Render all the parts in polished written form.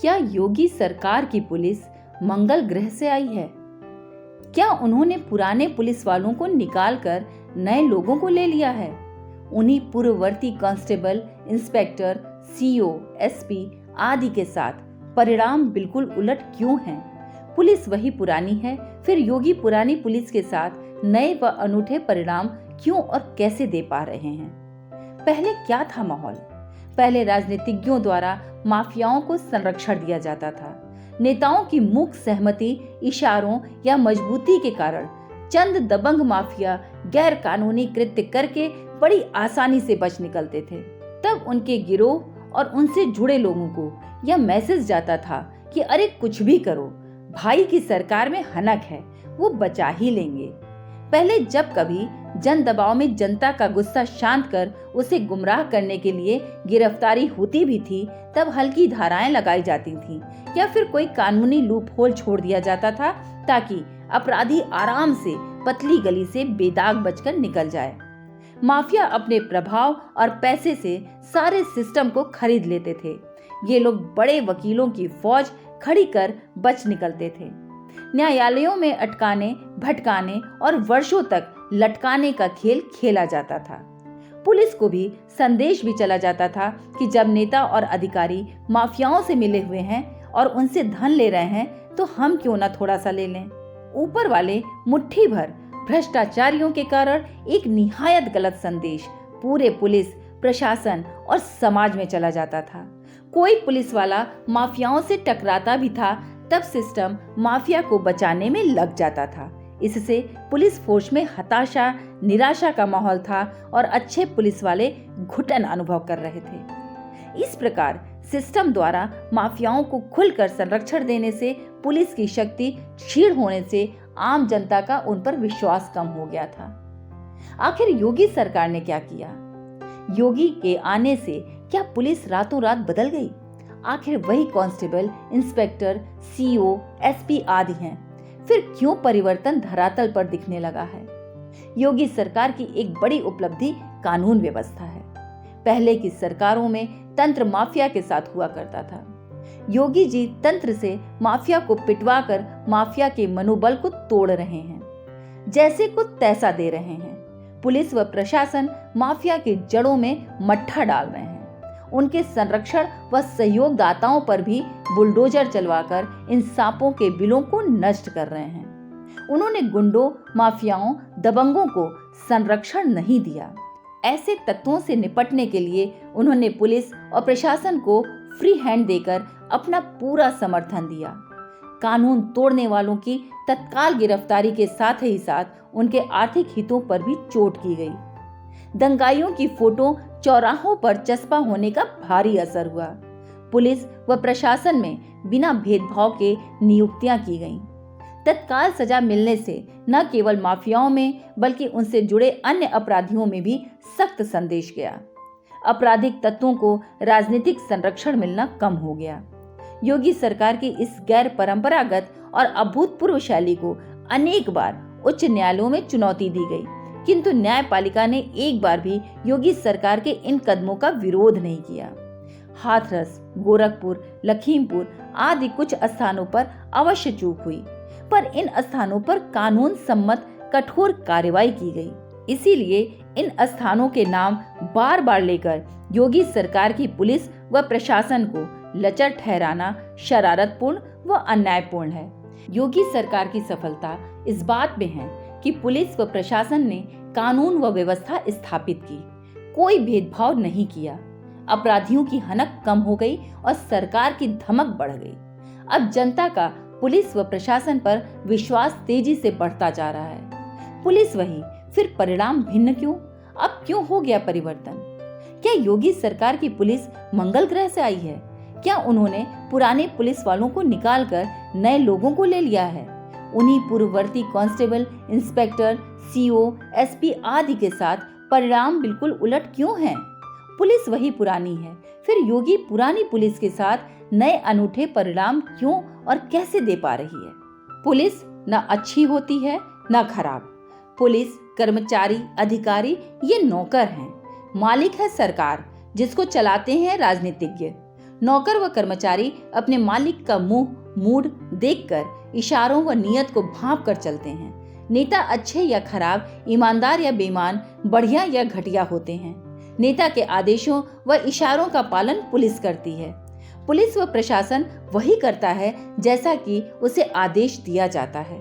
क्या योगी सरकार की पुलिस मंगल ग्रह से आई है? क्या उन्होंने पुराने पुलिस वालों को निकालकर नए लोगों को ले लिया है? उन्हीं पूर्ववर्ती कांस्टेबल, इंस्पेक्टर, सीओ, एसपी आदि के साथ परिणाम बिल्कुल उलट क्यों हैं? पुलिस वही पुरानी है, फिर योगी पुरानी पुलिस के साथ नए व अनूठे परिणाम क्यों और कैसे दे पा रहे हैं? पहले क्या था माहौल? पहले राजनीतिज्ञों द्वारा माफियाओं को संरक्षण दिया जाता था। नेताओं की मूक सहमति, इशारों या मजबूती के कारण चंद दबंग माफिया गैर कानूनी कृत्य करके बड़ी आसानी से बच निकलते थे। तब उनके गिरोह और उनसे जुड़े लोगों को यह मैसेज जाता था कि अरे कुछ भी करो, भाई की सरकार में हनक है, वो बचा ही लेंगे। पहले जब कभी जन दबाव में जनता का गुस्सा शांत कर उसे गुमराह करने के लिए गिरफ्तारी होती भी थी, तब हल्की धाराएं लगाई जाती थीं या फिर कोई कानूनी लूप होल छोड़ दिया जाता था ताकि अपराधी आराम से पतली गली से बेदाग बचकर निकल जाए। माफिया अपने प्रभाव और पैसे से सारे सिस्टम को खरीद लेते थे। ये लोग बड़े वकीलों की फौज खड़ी कर बच निकलते थे। न्यायालयों में अटकाने, भटकाने और वर्षों तक लटकाने का खेल खेला जाता था। पुलिस को भी संदेश भी चला जाता था कि जब नेता और अधिकारी माफियाओं से मिले हुए हैं और उनसे धन ले रहे हैं तो हम क्यों ना थोड़ा सा ले लें। ऊपर वाले मुट्ठी भर भ्रष्टाचारियों के कारण एक निहायत गलत संदेश पूरे पुलिस, प्रशासन और समाज में चला जाता था। कोई पुलिस वाला माफियाओं से टकराता भी था तब सिस्टम माफिया को बचाने में लग जाता था। इससे पुलिस फोर्स में हताशा, निराशा का माहौल था और अच्छे पुलिस वाले घुटन अनुभव कर रहे थे। इस प्रकार सिस्टम द्वारा माफियाओं को खुलकर संरक्षण देने से पुलिस की शक्ति क्षीण होने से आम जनता का उन पर विश्वास कम हो गया था। आखिर योगी सरकार ने क्या किया? योगी के आने से क्या पुलिस रातों रात बदल गई? आखिर वही कांस्टेबल, इंस्पेक्टर, सीओ, एसपी आदि हैं। फिर क्यों परिवर्तन धरातल पर दिखने लगा है? योगी सरकार की एक बड़ी उपलब्धि कानून व्यवस्था है। पहले की सरकारों में तंत्र माफिया के साथ हुआ करता था। योगी जी तंत्र से माफिया को पिटवाकर माफिया के मनोबल को तोड़ रहे हैं। जैसे को तैसा दे रहे हैं। पुलिस व प्रशासन माफिया के जड़ों में मट्ठा डाल रहे हैं। उनके संरक्षण व सहयोगदाताओं पर भी बुलडोजर चलवाकर इन सांपों के बिलों को नष्ट कर रहे हैं। उन्होंने गुंडों, माफियाओं, दबंगों को संरक्षण नहीं दिया। ऐसे तत्वों से निपटने के लिए उन्होंने पुलिस और प्रशासन को फ्री हैंड देकर अपना पूरा समर्थन दिया। कानून तोड़ने वालों की तत्काल गिरफ्तारी के साथ ही साथ उनके आर्थिक हितों पर भी चोट की गई। दंगाइयों की फोटो चौराहों पर चस्पा होने का भारी असर हुआ। पुलिस व प्रशासन में बिना भेदभाव के नियुक्तियां की गईं। तत्काल सजा मिलने से न केवल माफियाओं में बल्कि उनसे जुड़े अन्य अपराधियों में भी सख्त संदेश गया। आपराधिक तत्वों को राजनीतिक संरक्षण मिलना कम हो गया। योगी सरकार की इस गैर परंपरागत और अभूतपूर्व शैली को अनेक बार उच्च न्यायालयों में चुनौती दी गई, किंतु न्यायपालिका ने एक बार भी योगी सरकार के इन कदमों का विरोध नहीं किया। हाथरस, गोरखपुर, लखीमपुर आदि कुछ स्थानों पर अवश्य चूक हुई, पर इन स्थानों पर कानून सम्मत कठोर कार्रवाई की गई। इसीलिए इन स्थानों के नाम बार बार लेकर योगी सरकार की पुलिस व प्रशासन को लचर ठहराना शरारतपूर्ण व अन्यायपूर्ण है। योगी सरकार की सफलता इस बात में है कि पुलिस व प्रशासन ने कानून व व्यवस्था स्थापित की, कोई भेदभाव नहीं किया। अपराधियों की हनक कम हो गई और सरकार की धमक बढ़ गई। अब जनता का पुलिस व प्रशासन पर विश्वास तेजी से बढ़ता जा रहा है। पुलिस वही, फिर परिणाम भिन्न क्यों? अब क्यों हो गया परिवर्तन? क्या योगी सरकार की पुलिस मंगल ग्रह से आई है? क्या उन्होंने पुराने पुलिस वालों को निकालकर नए लोगों को ले लिया है? उन्हीं पूर्ववर्ती कांस्टेबल, इंस्पेक्टर, सीओ, एसपी आदि के साथ परिणाम बिल्कुल उलट क्यों हैं? पुलिस वही पुरानी है, फिर योगी पुरानी पुलिस के साथ नए अनूठे परिणाम क्यों और कैसे दे पा रही है? पुलिस न अच्छी होती है न खराब। पुलिस, कर्मचारी, अधिकारी ये नौकर हैं, मालिक है सरकार जिसको चलाते हैं राजनीतिज्ञ। नौकर व कर्मचारी अपने मालिक का मुंह मूड देखकर इशारों व नियत को भांप कर चलते हैं। नेता अच्छे या खराब, ईमानदार या बेईमान, बढ़िया या घटिया होते हैं। नेता के आदेशों व इशारों का पालन पुलिस करती है। पुलिस व प्रशासन वही करता है जैसा कि उसे आदेश दिया जाता है।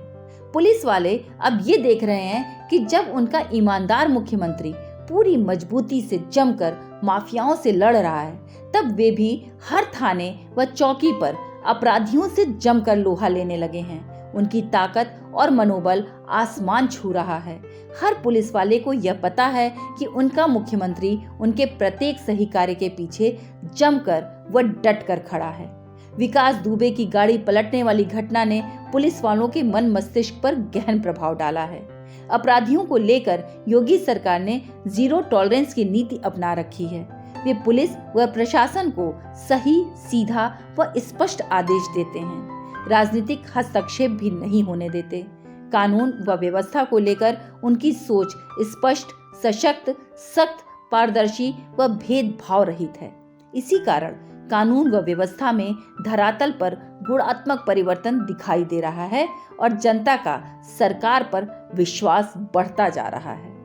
पुलिस वाले अब ये देख रहे हैं कि जब उनका ईमानदार मुख्यमंत्री पूरी मजबूती से जमकर माफियाओं से लड़ रहा है, तब वे भी हर थाने व चौकी पर अपराधियों से जमकर लोहा लेने लगे हैं। उनकी ताकत और मनोबल आसमान छू रहा है। हर पुलिस वाले को यह पता है कि उनका मुख्यमंत्री उनके प्रत्येक सही कार्य के पीछे जमकर व डटकर खड़ा है। विकास दुबे की गाड़ी पलटने वाली घटना ने पुलिस वालों के मन मस्तिष्क पर गहन प्रभाव डाला है। अपराधियों को लेकर योगी सरकार ने जीरो टॉलरेंस की नीति अपना रखी है। वे पुलिस व प्रशासन को सही, सीधा व स्पष्ट आदेश देते हैं। राजनीतिक हस्तक्षेप भी नहीं होने देते। कानून व व्यवस्था को लेकर उनकी सोच स्पष्ट, सशक्त, सख्त, पारदर्शी व भेदभाव रहित है। इसी कारण कानून व व्यवस्था में धरातल पर गुणात्मक परिवर्तन दिखाई दे रहा है और जनता का सरकार पर विश्वास बढ़ता जा रहा है।